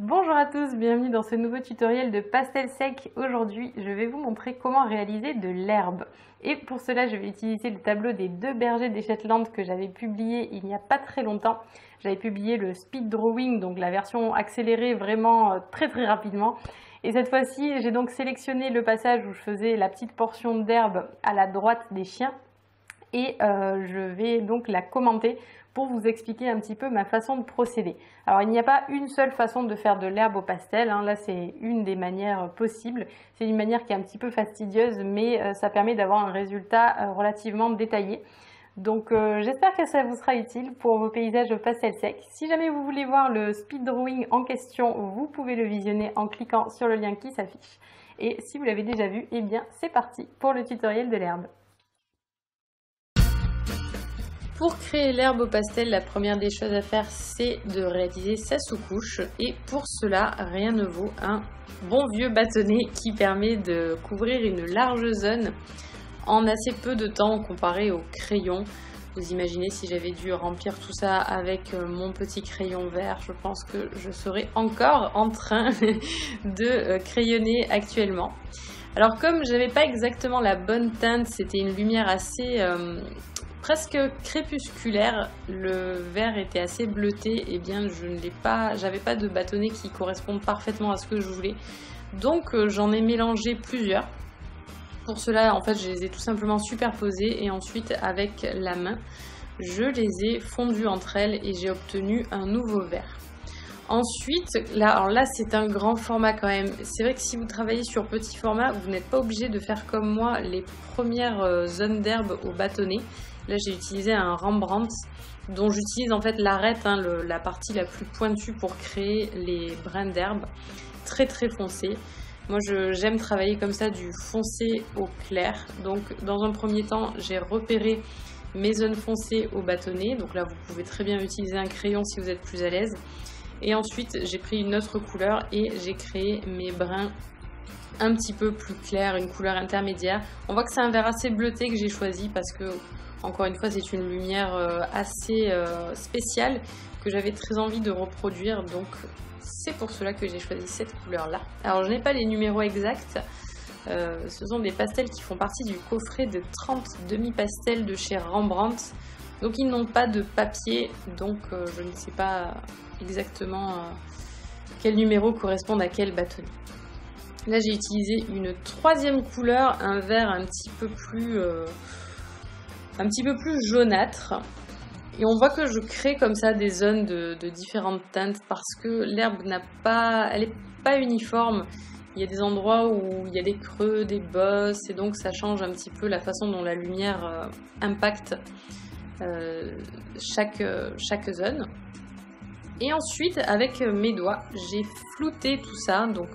Bonjour à tous, bienvenue dans ce nouveau tutoriel de pastel sec. Aujourd'hui, je vais vous montrer comment réaliser de l'herbe. Et pour cela, je vais utiliser le tableau des deux bergers des Shetland que j'avais publié il n'y a pas très longtemps. J'avais publié le speed drawing, donc la version accélérée vraiment très rapidement. Et cette fois-ci, j'ai donc sélectionné le passage où je faisais la petite portion d'herbe à la droite des chiens. Et je vais donc la commenter pour vous expliquer un petit peu ma façon de procéder. Alors il n'y a pas une seule façon de faire de l'herbe au pastel, hein. Là c'est une des manières possibles. C'est une manière qui est un petit peu fastidieuse, mais ça permet d'avoir un résultat relativement détaillé. Donc j'espère que ça vous sera utile pour vos paysages au pastel sec. Si jamais vous voulez voir le speed drawing en question, vous pouvez le visionner en cliquant sur le lien qui s'affiche. Et si vous l'avez déjà vu, eh bien c'est parti pour le tutoriel de l'herbe. Pour créer l'herbe au pastel, la première des choses à faire, c'est de réaliser sa sous-couche. Et pour cela, rien ne vaut un bon vieux bâtonnet qui permet de couvrir une large zone en assez peu de temps comparé au crayon. Vous imaginez si j'avais dû remplir tout ça avec mon petit crayon vert, je pense que je serais encore en train de crayonner actuellement. Alors comme je n'avais pas exactement la bonne teinte, c'était une lumière assez... presque crépusculaire, le vert était assez bleuté, et bien j'avais pas de bâtonnet qui corresponde parfaitement à ce que je voulais, donc j'en ai mélangé plusieurs. Pour cela, en fait, je les ai tout simplement superposés et ensuite avec la main, je les ai fondus entre elles et j'ai obtenu un nouveau vert. Ensuite, alors là c'est un grand format quand même. C'est vrai que si vous travaillez sur petit format, vous n'êtes pas obligé de faire comme moi les premières zones d'herbe au bâtonnet. Là j'ai utilisé un Rembrandt dont j'utilise en fait l'arête, hein, la partie la plus pointue pour créer les brins d'herbe très foncés. Moi j'aime travailler comme ça du foncé au clair. Donc dans un premier temps j'ai repéré mes zones foncées au bâtonnet. Donc là vous pouvez très bien utiliser un crayon si vous êtes plus à l'aise. Et ensuite j'ai pris une autre couleur et j'ai créé mes brins un petit peu plus clairs, une couleur intermédiaire. On voit que c'est un vert assez bleuté que j'ai choisi parce que encore une fois, c'est une lumière assez spéciale que j'avais très envie de reproduire, donc c'est pour cela que j'ai choisi cette couleur-là. Alors, je n'ai pas les numéros exacts, ce sont des pastels qui font partie du coffret de 30 demi-pastels de chez Rembrandt, donc ils n'ont pas de papier, donc je ne sais pas exactement quel numéro correspond à quel bâtonnet. Là, j'ai utilisé une troisième couleur, un vert un petit peu plus jaunâtre, et on voit que je crée comme ça des zones de différentes teintes parce que l'herbe elle n'est pas uniforme. Il y a des endroits où il y a des creux, des bosses, et donc ça change un petit peu la façon dont la lumière impacte chaque zone. Et ensuite, avec mes doigts, j'ai flouté tout ça. Donc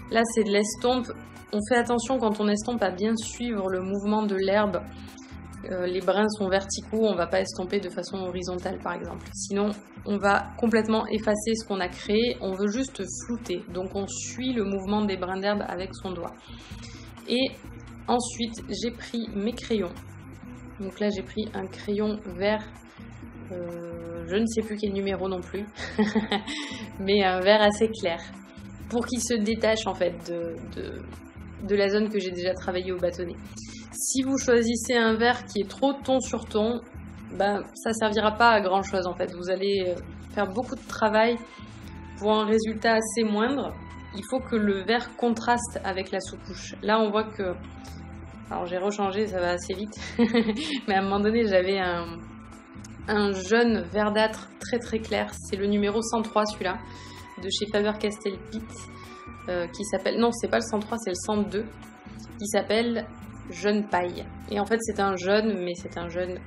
là, c'est de l'estompe. On fait attention quand on estompe à bien suivre le mouvement de l'herbe. Les brins sont verticaux, on ne va pas estomper de façon horizontale par exemple. Sinon, on va complètement effacer ce qu'on a créé, on veut juste flouter. Donc on suit le mouvement des brins d'herbe avec son doigt. Et ensuite, j'ai pris mes crayons. Donc là, j'ai pris un crayon vert, je ne sais plus quel numéro non plus, mais un vert assez clair, pour qu'il se détache en fait de la zone que j'ai déjà travaillée au bâtonnet. Si vous choisissez un vert qui est trop ton sur ton, ben, ça servira pas à grand chose en fait. Vous allez faire beaucoup de travail pour un résultat assez moindre. Il faut que le vert contraste avec la sous-couche. Là on voit que, alors j'ai rechangé, ça va assez vite, mais à un moment donné j'avais un jaune verdâtre très clair. C'est le numéro 103 celui-là, de chez Faber-Castell Pitt, qui s'appelle, non c'est pas le 103, c'est le 102, qui s'appelle jaune paille. Et en fait c'est un jaune, mais c'est un jaune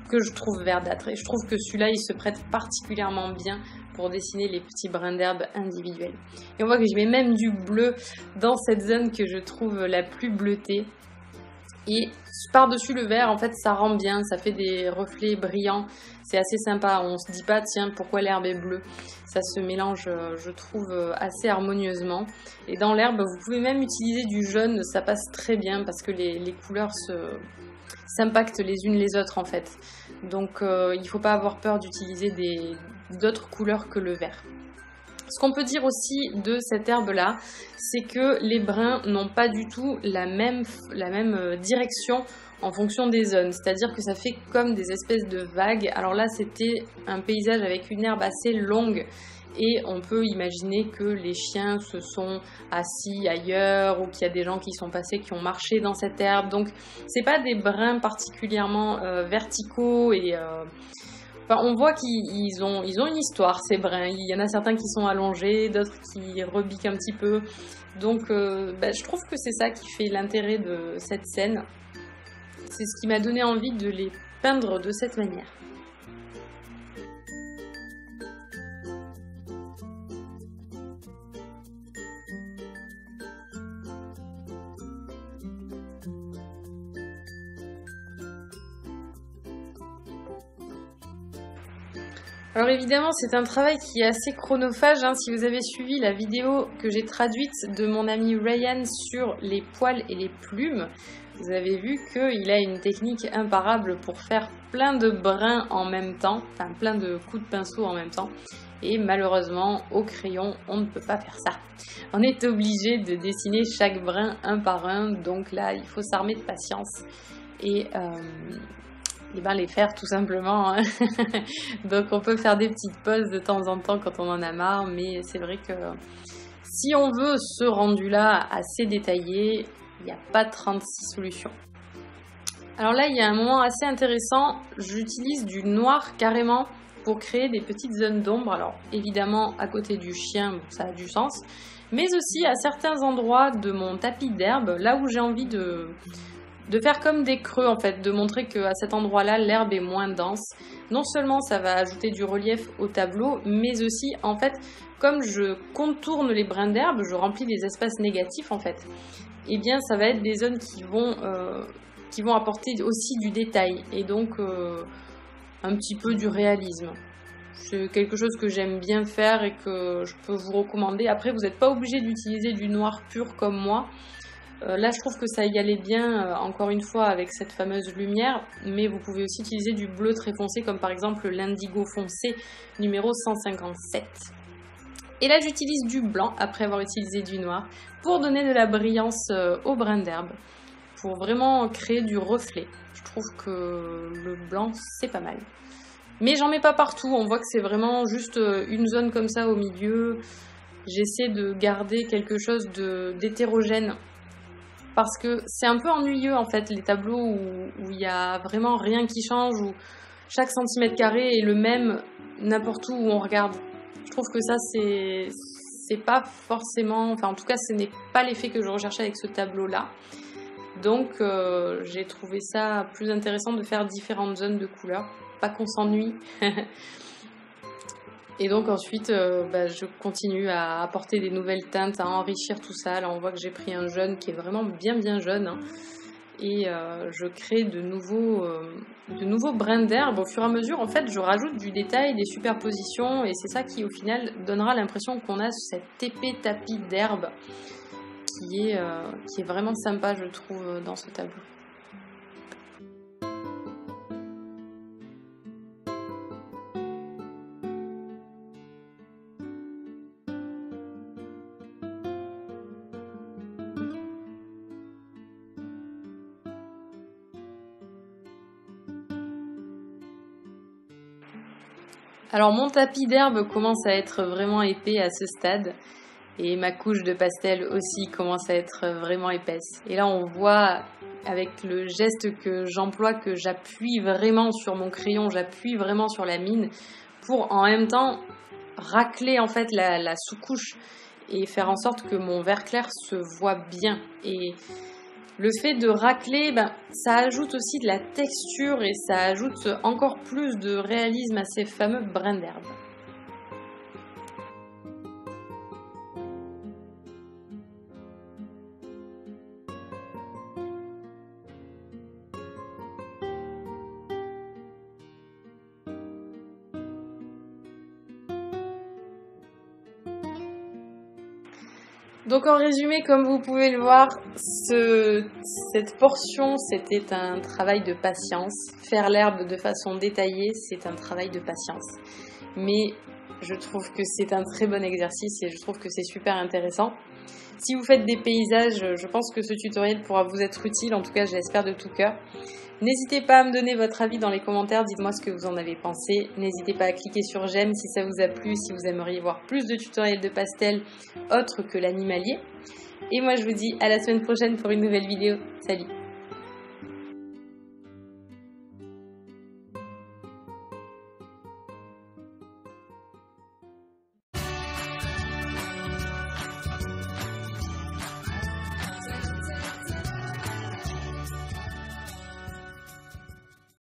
que je trouve verdâtre. Et je trouve que celui-là il se prête particulièrement bien pour dessiner les petits brins d'herbe individuels. Et on voit que je mets même du bleu dans cette zone que je trouve la plus bleutée. Et par-dessus le vert, en fait, ça rend bien, ça fait des reflets brillants. C'est assez sympa. On se dit pas, tiens, pourquoi l'herbe est bleue? Ça se mélange, je trouve, assez harmonieusement. Et dans l'herbe, vous pouvez même utiliser du jaune, ça passe très bien parce que les couleurs s'impactent les unes les autres, en fait. Donc, il ne faut pas avoir peur d'utiliser d'autres couleurs que le vert. Ce qu'on peut dire aussi de cette herbe-là, c'est que les brins n'ont pas du tout la même direction en fonction des zones. C'est-à-dire que ça fait comme des espèces de vagues. Alors là, c'était un paysage avec une herbe assez longue. Et on peut imaginer que les chiens se sont assis ailleurs ou qu'il y a des gens qui sont passés, qui ont marché dans cette herbe. Donc, c'est pas des brins particulièrement verticaux et... Enfin, on voit qu'ils ont une histoire, ces brins. Il y en a certains qui sont allongés, d'autres qui rebiquent un petit peu. Donc, je trouve que c'est ça qui fait l'intérêt de cette scène. C'est ce qui m'a donné envie de les peindre de cette manière. Alors évidemment, c'est un travail qui est assez chronophage. Si vous avez suivi la vidéo que j'ai traduite de mon ami Ryan sur les poils et les plumes, vous avez vu qu'il a une technique imparable pour faire plein de brins en même temps, enfin plein de coups de pinceau en même temps. Et malheureusement, au crayon, on ne peut pas faire ça. On est obligé de dessiner chaque brin un par un, donc là, il faut s'armer de patience. Et les faire tout simplement. Donc on peut faire des petites pauses de temps en temps quand on en a marre, mais c'est vrai que si on veut ce rendu-là assez détaillé, il n'y a pas 36 solutions. Alors là, il y a un moment assez intéressant, j'utilise du noir carrément pour créer des petites zones d'ombre. Alors évidemment, à côté du chien, ça a du sens, mais aussi à certains endroits de mon tapis d'herbe, là où j'ai envie de faire comme des creux en fait, de montrer qu'à cet endroit-là, l'herbe est moins dense. Non seulement ça va ajouter du relief au tableau, mais aussi en fait, comme je contourne les brins d'herbe, je remplis des espaces négatifs en fait. Et bien ça va être des zones qui vont apporter aussi du détail et donc un petit peu du réalisme. C'est quelque chose que j'aime bien faire et que je peux vous recommander. Après, vous n'êtes pas obligé d'utiliser du noir pur comme moi. Là, je trouve que ça y allait bien, encore une fois, avec cette fameuse lumière, mais vous pouvez aussi utiliser du bleu très foncé, comme par exemple l'indigo foncé numéro 157. Et là, j'utilise du blanc, après avoir utilisé du noir, pour donner de la brillance au brin d'herbe, pour vraiment créer du reflet. Je trouve que le blanc, c'est pas mal. Mais j'en mets pas partout, on voit que c'est vraiment juste une zone comme ça au milieu. J'essaie de garder quelque chose d'hétérogène, parce que c'est un peu ennuyeux en fait, les tableaux où il y a vraiment rien qui change, où chaque centimètre carré est le même n'importe où on regarde. Je trouve que ça c'est pas forcément, enfin en tout cas ce n'est pas l'effet que je recherchais avec ce tableau là. Donc j'ai trouvé ça plus intéressant de faire différentes zones de couleurs, pas qu'on s'ennuie. Et donc ensuite, je continue à apporter des nouvelles teintes, à enrichir tout ça. Là, on voit que j'ai pris un jaune qui est vraiment bien jaune. Et je crée de nouveaux brins d'herbe. Au fur et à mesure, en fait, je rajoute du détail, des superpositions. Et c'est ça qui, au final, donnera l'impression qu'on a cet épais tapis d'herbe qui est vraiment sympa, je trouve, dans ce tableau. Alors mon tapis d'herbe commence à être vraiment épais à ce stade et ma couche de pastel aussi commence à être vraiment épaisse. Et là on voit avec le geste que j'emploie que j'appuie vraiment sur mon crayon, j'appuie vraiment sur la mine pour en même temps racler en fait la sous-couche et faire en sorte que mon vert clair se voit bien. Et le fait de racler, ça ajoute aussi de la texture et ça ajoute encore plus de réalisme à ces fameux brins d'herbe. Donc en résumé, comme vous pouvez le voir, cette portion, c'était un travail de patience. Faire l'herbe de façon détaillée, c'est un travail de patience. Mais Je trouve que c'est un très bon exercice et je trouve que c'est super intéressant. Si vous faites des paysages, je pense que ce tutoriel pourra vous être utile, en tout cas je l'espère de tout cœur. N'hésitez pas à me donner votre avis dans les commentaires, dites-moi ce que vous en avez pensé. N'hésitez pas à cliquer sur j'aime si ça vous a plu, si vous aimeriez voir plus de tutoriels de pastel autres que l'animalier. Et moi je vous dis à la semaine prochaine pour une nouvelle vidéo. Salut!